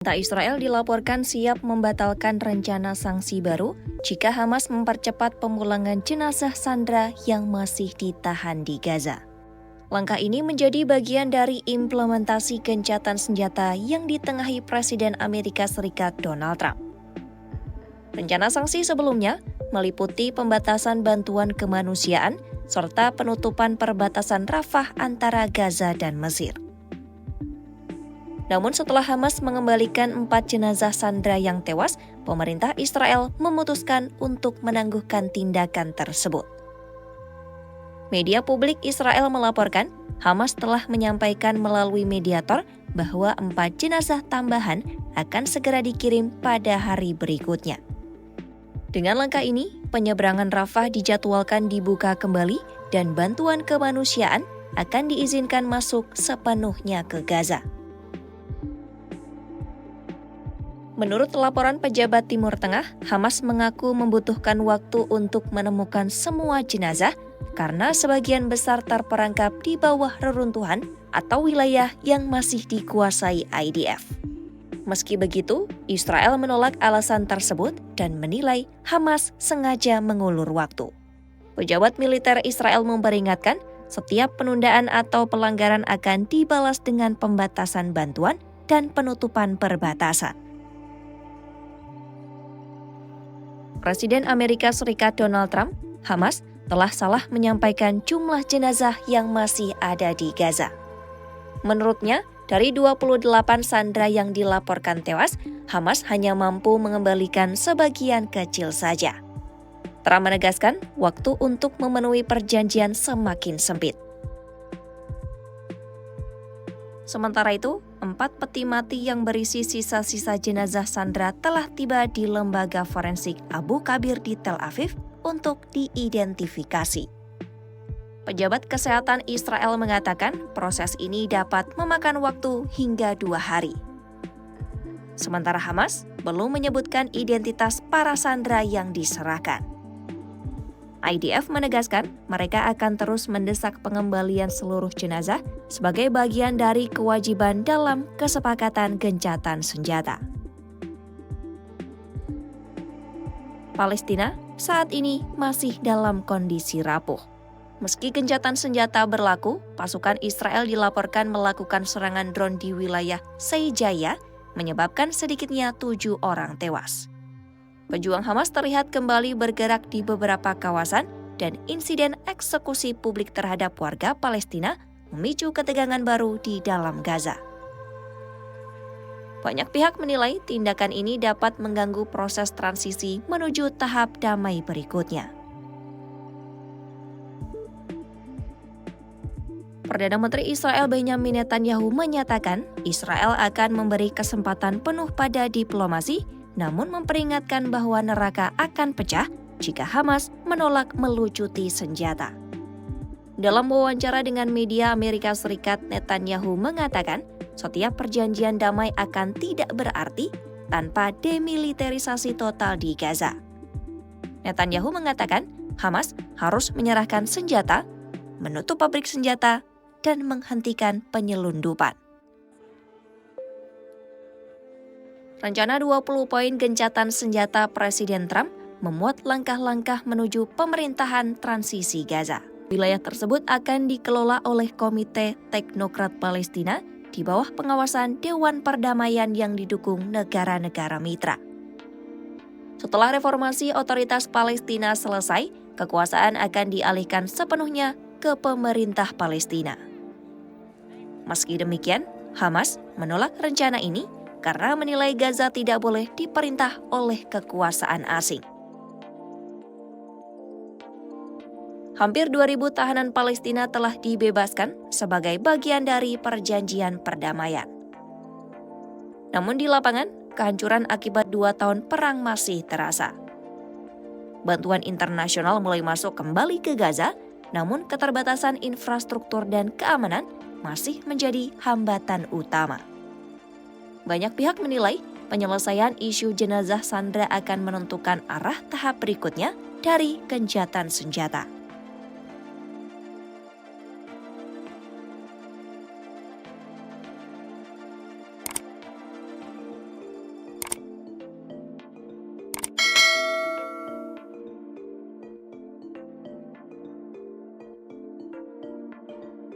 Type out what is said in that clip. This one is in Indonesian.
Israel dilaporkan siap membatalkan rencana sanksi baru jika Hamas mempercepat pemulangan jenazah sandera yang masih ditahan di Gaza. Langkah ini menjadi bagian dari implementasi gencatan senjata yang ditengahi Presiden Amerika Serikat Donald Trump. Rencana sanksi sebelumnya meliputi pembatasan bantuan kemanusiaan serta penutupan perbatasan Rafah antara Gaza dan Mesir. Namun setelah Hamas mengembalikan 4 jenazah sandera yang tewas, pemerintah Israel memutuskan untuk menangguhkan tindakan tersebut. Media publik Israel melaporkan, Hamas telah menyampaikan melalui mediator bahwa 4 jenazah tambahan akan segera dikirim pada hari berikutnya. Dengan langkah ini, penyeberangan Rafah dijadwalkan dibuka kembali dan bantuan kemanusiaan akan diizinkan masuk sepenuhnya ke Gaza. Menurut laporan pejabat Timur Tengah, Hamas mengaku membutuhkan waktu untuk menemukan semua jenazah karena sebagian besar terperangkap di bawah reruntuhan atau wilayah yang masih dikuasai IDF. Meski begitu, Israel menolak alasan tersebut dan menilai Hamas sengaja mengulur waktu. Pejabat militer Israel memperingatkan, setiap penundaan atau pelanggaran akan dibalas dengan pembatasan bantuan dan penutupan perbatasan. Presiden Amerika Serikat Donald Trump, Hamas telah salah menyampaikan jumlah jenazah yang masih ada di Gaza. Menurutnya, dari 28 sandera yang dilaporkan tewas, Hamas hanya mampu mengembalikan sebagian kecil saja. Trump menegaskan waktu untuk memenuhi perjanjian semakin sempit. Sementara itu, 4 peti mati yang berisi sisa-sisa jenazah sandera telah tiba di lembaga forensik Abu Kabir di Tel Aviv untuk diidentifikasi. Pejabat kesehatan Israel mengatakan proses ini dapat memakan waktu hingga 2 hari. Sementara Hamas belum menyebutkan identitas para sandera yang diserahkan. IDF menegaskan mereka akan terus mendesak pengembalian seluruh jenazah sebagai bagian dari kewajiban dalam kesepakatan gencatan senjata. Palestina saat ini masih dalam kondisi rapuh. Meski gencatan senjata berlaku, pasukan Israel dilaporkan melakukan serangan drone di wilayah Seijaya, menyebabkan sedikitnya 7 orang tewas. Pejuang Hamas terlihat kembali bergerak di beberapa kawasan dan insiden eksekusi publik terhadap warga Palestina memicu ketegangan baru di dalam Gaza. Banyak pihak menilai tindakan ini dapat mengganggu proses transisi menuju tahap damai berikutnya. Perdana Menteri Israel Benjamin Netanyahu menyatakan Israel akan memberi kesempatan penuh pada diplomasi, namun memperingatkan bahwa neraka akan pecah jika Hamas menolak melucuti senjata. Dalam wawancara dengan media Amerika Serikat, Netanyahu mengatakan setiap perjanjian damai akan tidak berarti tanpa demilitarisasi total di Gaza. Netanyahu mengatakan Hamas harus menyerahkan senjata, menutup pabrik senjata, dan menghentikan penyelundupan. Rencana 20 poin gencatan senjata Presiden Trump memuat langkah-langkah menuju pemerintahan transisi Gaza. Wilayah tersebut akan dikelola oleh Komite Teknokrat Palestina di bawah pengawasan Dewan Perdamaian yang didukung negara-negara mitra. Setelah reformasi otoritas Palestina selesai, kekuasaan akan dialihkan sepenuhnya ke pemerintah Palestina. Meski demikian, Hamas menolak rencana ini karena menilai Gaza tidak boleh diperintah oleh kekuasaan asing. Hampir 2.000 tahanan Palestina telah dibebaskan sebagai bagian dari perjanjian perdamaian. Namun di lapangan, kehancuran akibat 2 tahun perang masih terasa. Bantuan internasional mulai masuk kembali ke Gaza, namun keterbatasan infrastruktur dan keamanan masih menjadi hambatan utama. Banyak pihak menilai penyelesaian isu jenazah sandera akan menentukan arah tahap berikutnya dari gencatan senjata.